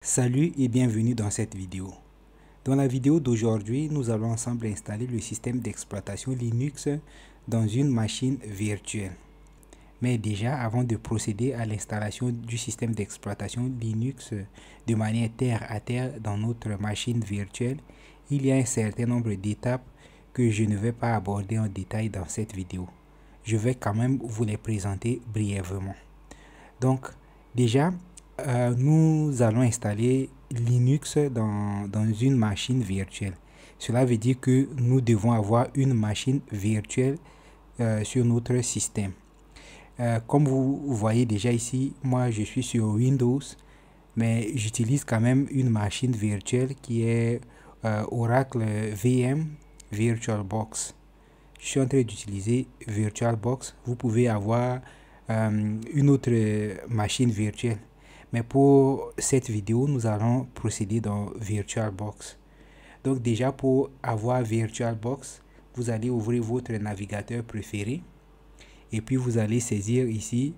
Salut et bienvenue dans cette vidéo. Dans la vidéo d'aujourd'hui, nous allons ensemble installer le système d'exploitation Linux dans une machine virtuelle. Mais déjà, avant de procéder à l'installation du système d'exploitation Linux de manière terre à terre dans notre machine virtuelle, il y a un certain nombre d'étapes que je ne vais pas aborder en détail dans cette vidéo. Je vais quand même vous les présenter brièvement. Donc, déjà, nous allons installer Linux dans une machine virtuelle. Cela veut dire que nous devons avoir une machine virtuelle sur notre système. Comme vous voyez déjà ici, moi je suis sur Windows, mais j'utilise quand même une machine virtuelle qui est Oracle VM VirtualBox. Je suis en train d'utiliser VirtualBox. Vous pouvez avoir une autre machine virtuelle. Mais pour cette vidéo, nous allons procéder dans VirtualBox. Donc déjà, pour avoir VirtualBox, vous allez ouvrir votre navigateur préféré. Et puis, vous allez saisir ici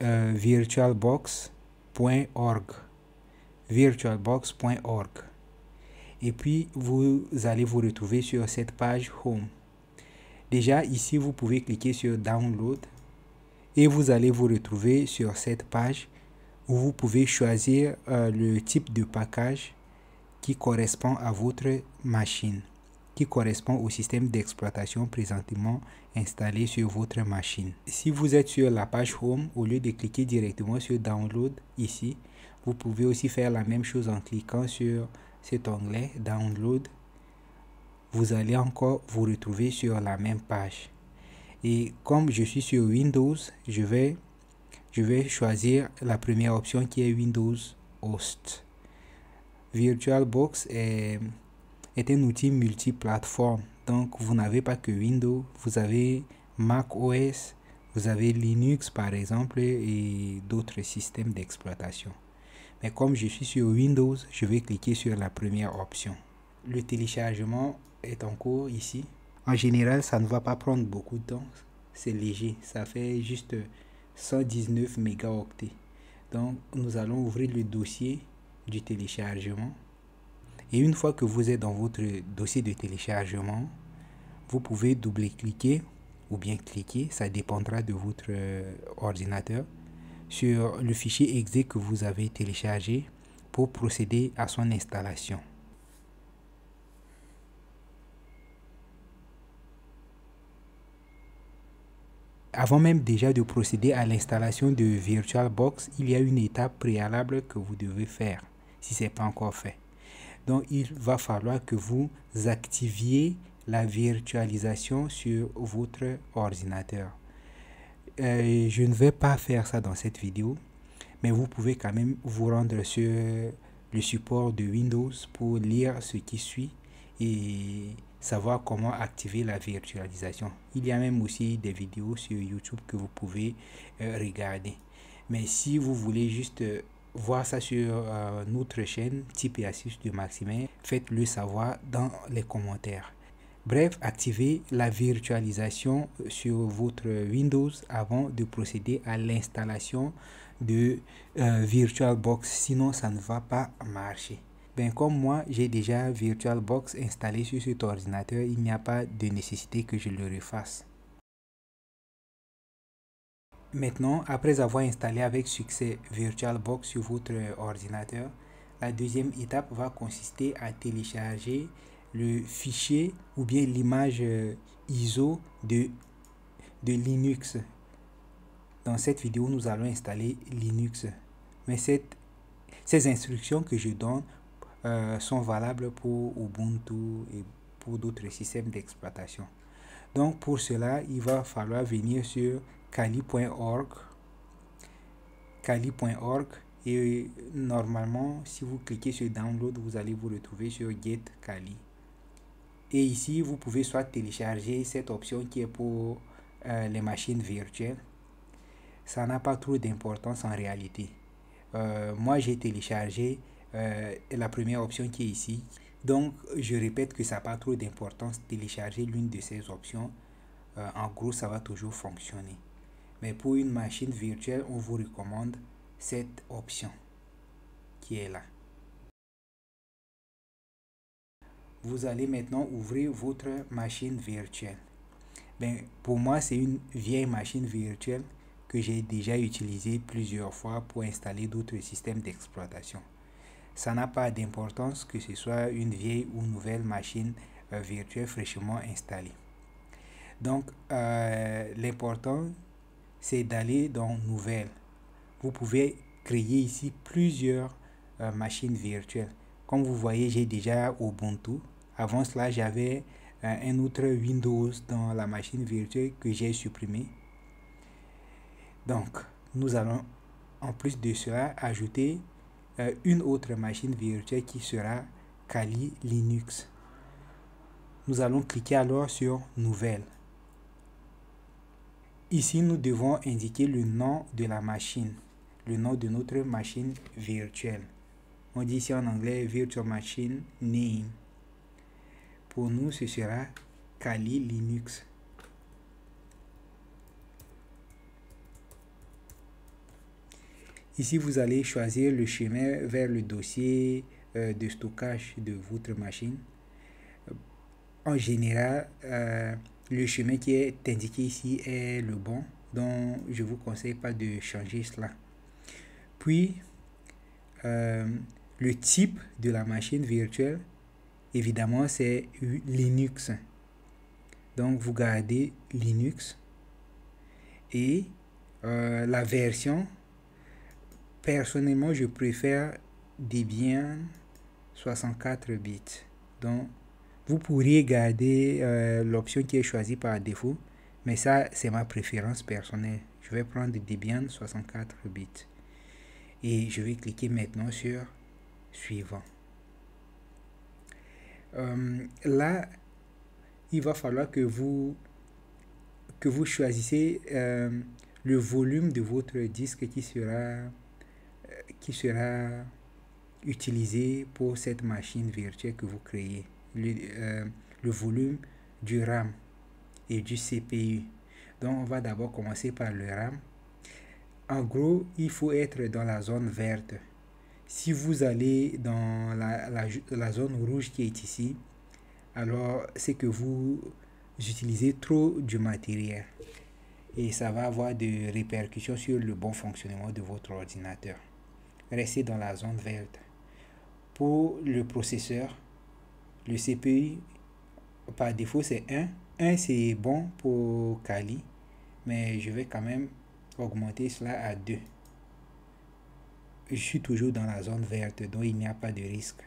virtualbox.org. Virtualbox.org. Et puis, vous allez vous retrouver sur cette page Home. Déjà, ici, vous pouvez cliquer sur Download. Et vous allez vous retrouver sur cette page où vous pouvez choisir le type de package qui correspond à votre machine, qui correspond au système d'exploitation présentement installé sur votre machine. Si vous êtes sur la page Home, au lieu de cliquer directement sur Download ici, vous pouvez aussi faire la même chose en cliquant sur cet onglet Download. Vous allez encore vous retrouver sur la même page. Et comme je suis sur Windows, je vais choisir la première option qui est Windows Host. VirtualBox est un outil multiplateforme. Donc, vous n'avez pas que Windows, vous avez Mac OS, vous avez Linux par exemple et d'autres systèmes d'exploitation. Mais comme je suis sur Windows, je vais cliquer sur la première option. Le téléchargement est en cours ici. En général, ça ne va pas prendre beaucoup de temps. C'est léger, ça fait juste 119 mégaoctets. Donc, nous allons ouvrir le dossier du téléchargement. Et une fois que vous êtes dans votre dossier de téléchargement, vous pouvez double-cliquer ou bien cliquer, ça dépendra de votre ordinateur, sur le fichier exe que vous avez téléchargé pour procéder à son installation. Avant même déjà de procéder à l'installation de VirtualBox, il y a une étape préalable que vous devez faire, si ce n'est pas encore fait. Donc, il va falloir que vous activiez la virtualisation sur votre ordinateur. Je ne vais pas faire ça dans cette vidéo, mais vous pouvez quand même vous rendre sur le support de Windows pour lire ce qui suit et savoir comment activer la virtualisation. Il y a même aussi des vidéos sur YouTube que vous pouvez regarder. Mais si vous voulez juste voir ça sur notre chaîne Tips et astuces de Maximin, faites-le savoir dans les commentaires. Bref, activez la virtualisation sur votre Windows avant de procéder à l'installation de VirtualBox, sinon ça ne va pas marcher. Ben, comme moi, j'ai déjà VirtualBox installé sur cet ordinateur, il n'y a pas de nécessité que je le refasse. Maintenant, après avoir installé avec succès VirtualBox sur votre ordinateur, la deuxième étape va consister à télécharger le fichier ou bien l'image ISO de Linux. Dans cette vidéo, nous allons installer Linux. Mais ces instructions que je donne sont valables pour Ubuntu et pour d'autres systèmes d'exploitation. Donc pour cela, il va falloir venir sur kali.org. Kali.org et normalement, si vous cliquez sur Download, vous allez vous retrouver sur Get Kali. Et ici, vous pouvez soit télécharger cette option qui est pour les machines virtuelles. Ça n'a pas trop d'importance en réalité. Moi, j'ai téléchargé la première option qui est ici. Donc, je répète que ça n'a pas trop d'importance. Télécharger l'une de ces options, en gros, ça va toujours fonctionner. Mais pour une machine virtuelle, on vous recommande cette option qui est là. Vous allez maintenant ouvrir votre machine virtuelle. Pour moi, c'est une vieille machine virtuelle que j'ai déjà utilisée plusieurs fois pour installer d'autres systèmes d'exploitation. Ça n'a pas d'importance que ce soit une vieille ou nouvelle machine virtuelle fraîchement installée. Donc, l'important, c'est d'aller dans Nouvelle. Vous pouvez créer ici plusieurs machines virtuelles. Comme vous voyez, j'ai déjà Ubuntu. Avant cela, j'avais un autre Windows dans la machine virtuelle que j'ai supprimé. Donc, nous allons en plus de cela ajouter une autre machine virtuelle qui sera Kali Linux. Nous allons cliquer alors sur Nouvelle. Ici, nous devons indiquer le nom de la machine, le nom de notre machine virtuelle. On dit ici en anglais Virtual Machine Name. Pour nous, ce sera Kali Linux. Ici, vous allez choisir le chemin vers le dossier de stockage de votre machine. En général, le chemin qui est indiqué ici est le bon, donc je ne vous conseille pas de changer cela. Puis, le type de la machine virtuelle, évidemment, c'est Linux. Donc, vous gardez Linux et la version. Personnellement, je préfère Debian 64 bits. Donc, vous pourriez garder l'option qui est choisie par défaut, mais ça, c'est ma préférence personnelle. Je vais prendre Debian 64 bits. Et je vais cliquer maintenant sur Suivant. Là, il va falloir que vous choisissez le volume de votre disque qui sera utilisé pour cette machine virtuelle que vous créez. Le volume du RAM et du CPU. Donc, on va d'abord commencer par le RAM. En gros, il faut être dans la zone verte. Si vous allez dans la zone rouge qui est ici, alors c'est que vous utilisez trop du matériel. Et ça va avoir des répercussions sur le bon fonctionnement de votre ordinateur. Restez dans la zone verte. Pour le processeur, le CPU, par défaut, c'est 1. 1, c'est bon pour Kali, mais je vais quand même augmenter cela à 2. Je suis toujours dans la zone verte, donc il n'y a pas de risque.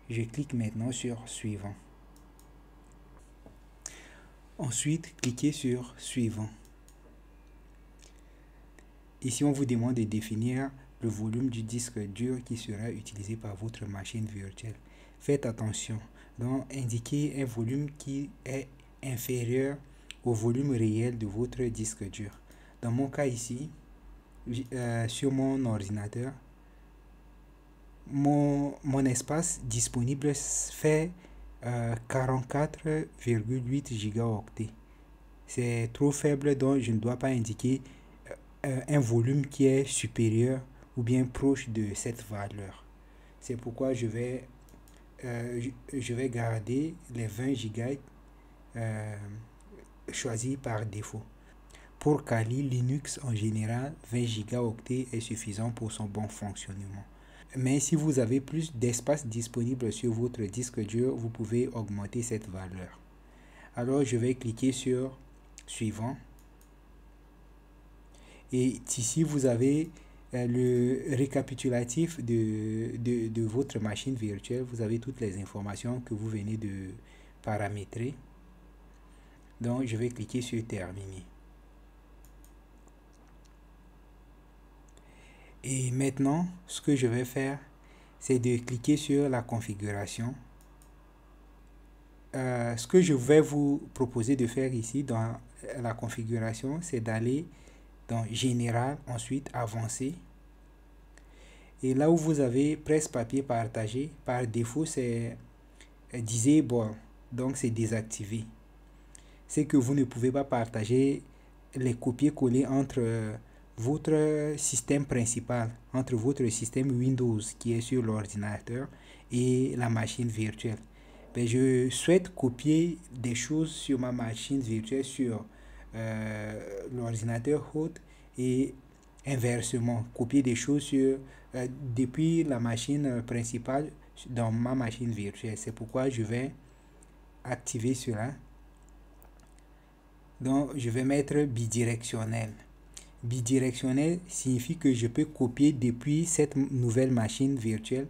Je clique maintenant sur Suivant. Ensuite, cliquez sur Suivant. Ici, on vous demande de définir le volume du disque dur qui sera utilisé par votre machine virtuelle. Faites attention, donc indiquez un volume qui est inférieur au volume réel de votre disque dur. Dans mon cas ici, sur mon ordinateur, mon espace disponible fait 44,8 gigaoctets. C'est trop faible, donc je ne dois pas indiquer un volume qui est supérieur ou bien proche de cette valeur. C'est pourquoi je vais garder les 20 gigas choisis par défaut. Pour Kali Linux en général, 20 gigaoctets est suffisant pour son bon fonctionnement. Mais si vous avez plus d'espace disponible sur votre disque dur, vous pouvez augmenter cette valeur. Alors je vais cliquer sur Suivant. Et ici, vous avez le récapitulatif de votre machine virtuelle. Vous avez toutes les informations que vous venez de paramétrer. Donc, je vais cliquer sur Terminer. Et maintenant, ce que je vais faire, c'est de cliquer sur la configuration. Ce que je vais vous proposer de faire ici dans la configuration, c'est d'aller dans Général, ensuite Avancé. Et là où vous avez presse-papier partagé, par défaut, c'est Disable, donc c'est désactivé. C'est que vous ne pouvez pas partager les copier-coller entre votre système principal, entre votre système Windows qui est sur l'ordinateur et la machine virtuelle. Ben, je souhaite copier des choses sur ma machine virtuelle sur l'ordinateur hôte et inversement, copier des choses depuis la machine principale dans ma machine virtuelle. C'est pourquoi je vais activer cela. Donc, je vais mettre bidirectionnel. Bidirectionnel signifie que je peux copier depuis cette nouvelle machine virtuelle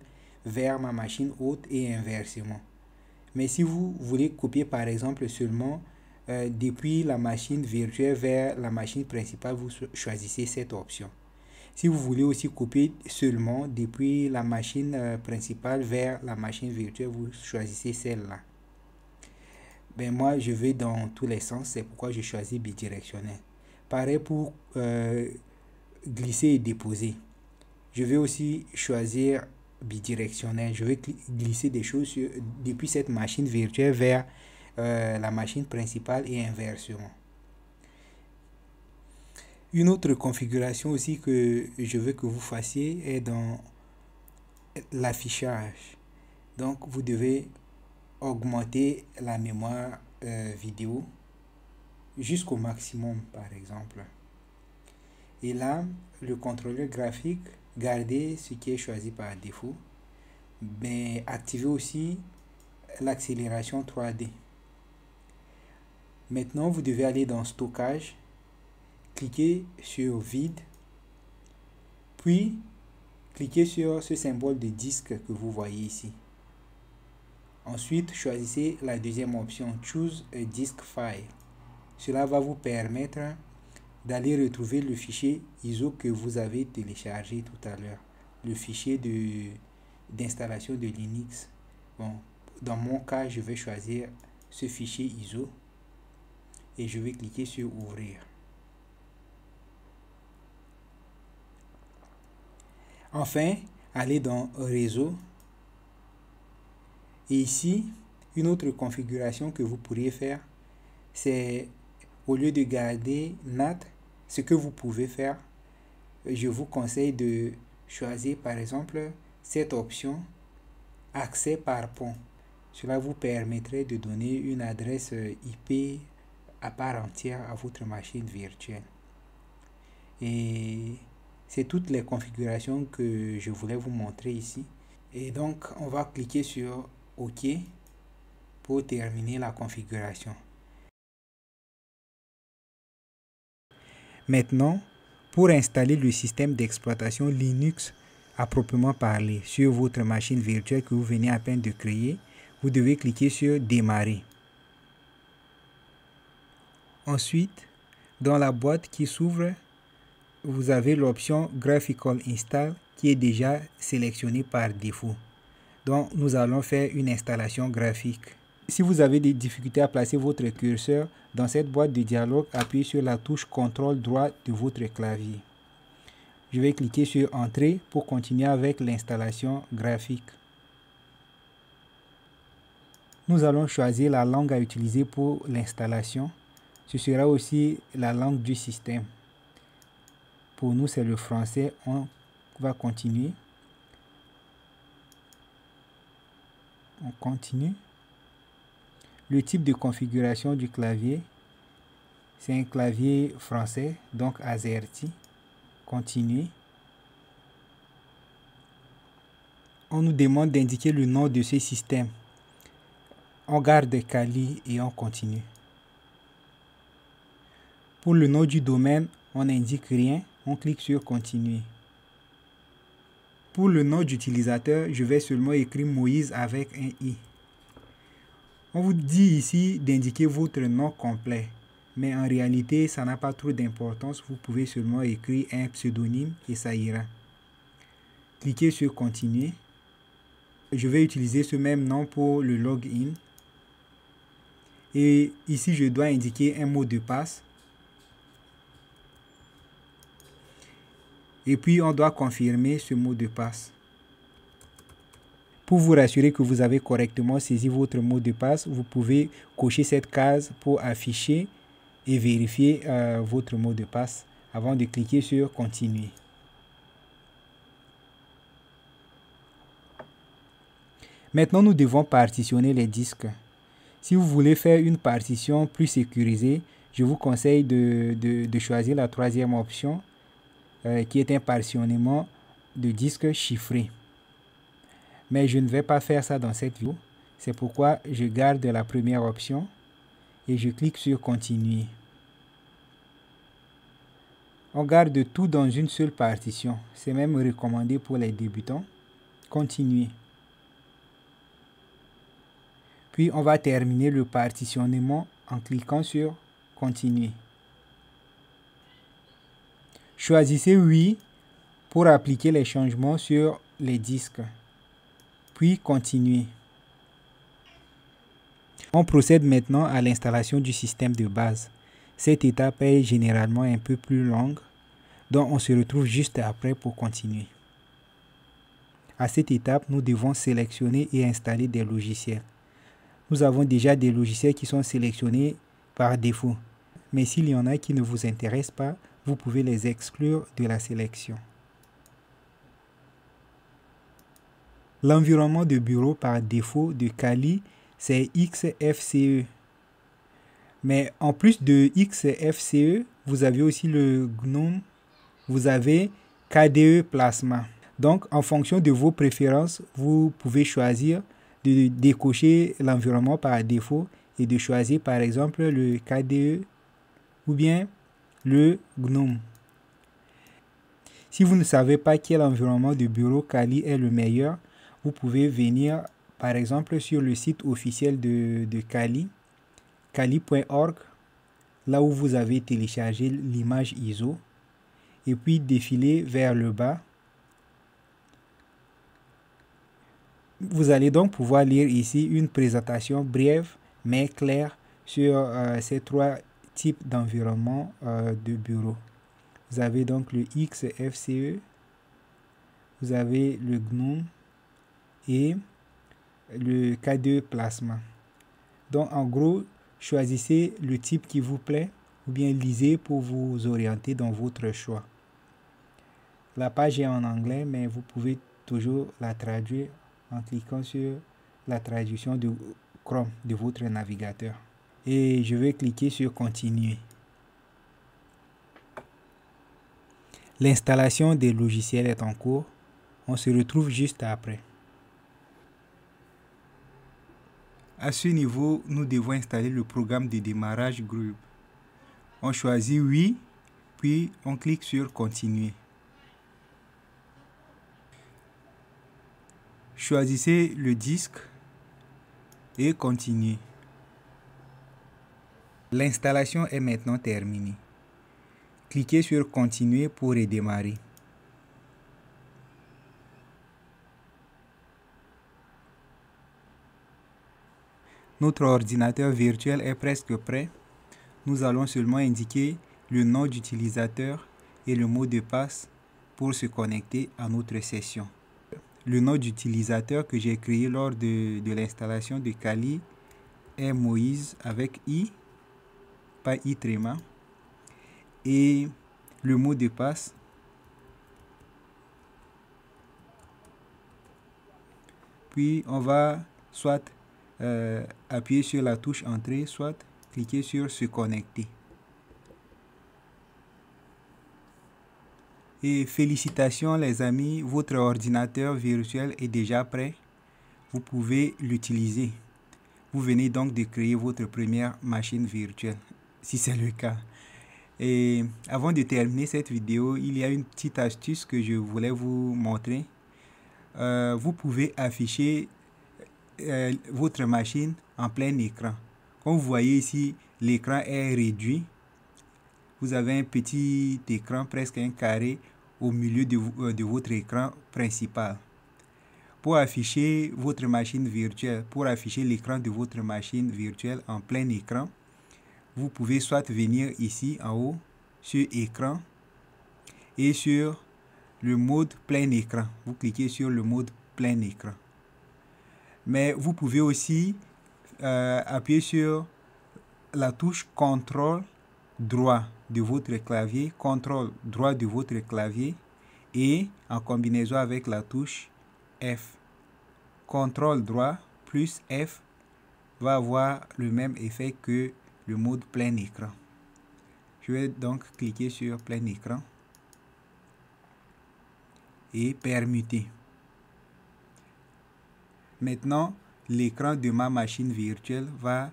vers ma machine hôte et inversement. Mais si vous voulez copier par exemple seulement depuis la machine virtuelle vers la machine principale, vous choisissez cette option. Si vous voulez aussi copier seulement depuis la machine principale vers la machine virtuelle, vous choisissez celle-là. Ben moi, je vais dans tous les sens, c'est pourquoi je choisis bidirectionnel. Pareil pour glisser et déposer. Je vais aussi choisir bidirectionnel. Je vais glisser des choses depuis cette machine virtuelle vers la machine principale et inversement. Une autre configuration aussi que je veux que vous fassiez est dans l'affichage. Donc, vous devez augmenter la mémoire vidéo jusqu'au maximum, par exemple. Et là, le contrôleur graphique, gardez ce qui est choisi par défaut, mais activez aussi l'accélération 3D. Maintenant, vous devez aller dans stockage, cliquez sur vide, puis cliquez sur ce symbole de disque que vous voyez ici. Ensuite, choisissez la deuxième option, Choose a Disk File. Cela va vous permettre d'aller retrouver le fichier ISO que vous avez téléchargé tout à l'heure, le fichier d'installation de Linux. Bon, dans mon cas, je vais choisir ce fichier ISO et je vais cliquer sur Ouvrir. Enfin, allez dans Réseau. Et ici, une autre configuration que vous pourriez faire, c'est au lieu de garder NAT, ce que vous pouvez faire, je vous conseille de choisir par exemple cette option accès par pont. Cela vous permettrait de donner une adresse IP à part entière à votre machine virtuelle. Et c'est toutes les configurations que je voulais vous montrer ici. Et donc, on va cliquer sur OK pour terminer la configuration. Maintenant, pour installer le système d'exploitation Linux à proprement parler sur votre machine virtuelle que vous venez à peine de créer, vous devez cliquer sur Démarrer. Ensuite, dans la boîte qui s'ouvre, vous avez l'option Graphical Install qui est déjà sélectionnée par défaut. Donc, nous allons faire une installation graphique. Si vous avez des difficultés à placer votre curseur dans cette boîte de dialogue, appuyez sur la touche CTRL droit de votre clavier. Je vais cliquer sur Entrée pour continuer avec l'installation graphique. Nous allons choisir la langue à utiliser pour l'installation. Ce sera aussi la langue du système. Pour nous, c'est le français. On va continuer. On continue. Le type de configuration du clavier, c'est un clavier français, donc AZERTY. Continuer. On nous demande d'indiquer le nom de ce système. On garde Kali et on continue. Pour le nom du domaine, on n'indique rien. On clique sur Continuer. Pour le nom d'utilisateur, je vais seulement écrire Moïse avec un I. On vous dit ici d'indiquer votre nom complet, mais en réalité, ça n'a pas trop d'importance. Vous pouvez seulement écrire un pseudonyme et ça ira. Cliquez sur Continuer. Je vais utiliser ce même nom pour le login. Et ici, je dois indiquer un mot de passe. Et puis, on doit confirmer ce mot de passe. Pour vous rassurer que vous avez correctement saisi votre mot de passe, vous pouvez cocher cette case pour afficher et vérifier votre mot de passe avant de cliquer sur continuer. Maintenant, nous devons partitionner les disques. Si vous voulez faire une partition plus sécurisée, je vous conseille de choisir la troisième option qui est un partitionnement de disques chiffré. Mais je ne vais pas faire ça dans cette vidéo. C'est pourquoi je garde la première option et je clique sur continuer. On garde tout dans une seule partition. C'est même recommandé pour les débutants. Continuer. Puis on va terminer le partitionnement en cliquant sur continuer. Choisissez oui pour appliquer les changements sur les disques. Puis continuer. On procède maintenant à l'installation du système de base. Cette étape est généralement un peu plus longue, donc on se retrouve juste après pour continuer. À cette étape, nous devons sélectionner et installer des logiciels. Nous avons déjà des logiciels qui sont sélectionnés par défaut, mais s'il y en a qui ne vous intéressent pas, vous pouvez les exclure de la sélection. L'environnement de bureau par défaut de Kali, c'est XFCE. Mais en plus de XFCE, vous avez aussi le GNOME, vous avez KDE Plasma. Donc, en fonction de vos préférences, vous pouvez choisir de décocher l'environnement par défaut et de choisir par exemple le KDE ou bien le GNOME. Si vous ne savez pas quel environnement de bureau Kali est le meilleur, vous pouvez venir par exemple sur le site officiel de Kali, kali.org, là où vous avez téléchargé l'image ISO, et puis défiler vers le bas. Vous allez donc pouvoir lire ici une présentation brève mais claire sur ces trois types d'environnement de bureau. Vous avez donc le XFCE, vous avez le GNOME et le KDE Plasma. Donc en gros, choisissez le type qui vous plaît ou bien lisez pour vous orienter dans votre choix. La page est en anglais, mais vous pouvez toujours la traduire en cliquant sur la traduction de Chrome de votre navigateur. Et je vais cliquer sur continuer. L'installation des logiciels est en cours. On se retrouve juste après. À ce niveau, nous devons installer le programme de démarrage Grub. On choisit oui, puis on clique sur continuer. Choisissez le disque et continuez. L'installation est maintenant terminée. Cliquez sur continuer pour redémarrer. Notre ordinateur virtuel est presque prêt. Nous allons seulement indiquer le nom d'utilisateur et le mot de passe pour se connecter à notre session. Le nom d'utilisateur que j'ai créé lors de l'installation de Kali est Moïse avec I, pas I tréma. Et le mot de passe, puis on va soit appuyer sur la touche entrée, soit cliquer sur se connecter. Et félicitations les amis, votre ordinateur virtuel est déjà prêt. Vous pouvez l'utiliser. Vous venez donc de créer votre première machine virtuelle, si c'est le cas. Et avant de terminer cette vidéo, il y a une petite astuce que je voulais vous montrer. Vous pouvez afficher votre machine en plein écran. Comme vous voyez ici, l'écran est réduit. Vous avez un petit écran, presque un carré, au milieu de votre écran principal. Pour afficher votre machine virtuelle, pour afficher l'écran de votre machine virtuelle en plein écran, vous pouvez soit venir ici en haut, sur écran, et sur le mode plein écran. Vous cliquez sur le mode plein écran. Mais vous pouvez aussi appuyer sur la touche CTRL droit de votre clavier, CTRL droit de votre clavier et en combinaison avec la touche F. CTRL droit plus F va avoir le même effet que le mode plein écran. Je vais donc cliquer sur plein écran et permuter. Maintenant, l'écran de ma machine virtuelle va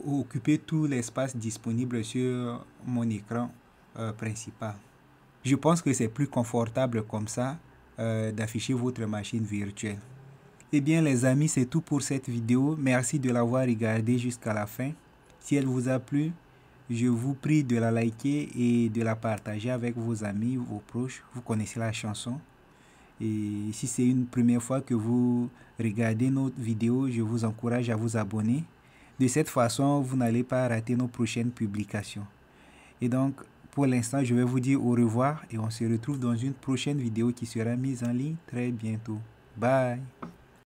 occuper tout l'espace disponible sur mon écran principal. Je pense que c'est plus confortable comme ça d'afficher votre machine virtuelle. Eh bien les amis, c'est tout pour cette vidéo. Merci de l'avoir regardée jusqu'à la fin. Si elle vous a plu, je vous prie de la liker et de la partager avec vos amis, vos proches. Vous connaissez la chanson. Et si c'est une première fois que vous regardez nos vidéos, je vous encourage à vous abonner. De cette façon, vous n'allez pas rater nos prochaines publications. Et donc, pour l'instant, je vais vous dire au revoir et on se retrouve dans une prochaine vidéo qui sera mise en ligne très bientôt. Bye!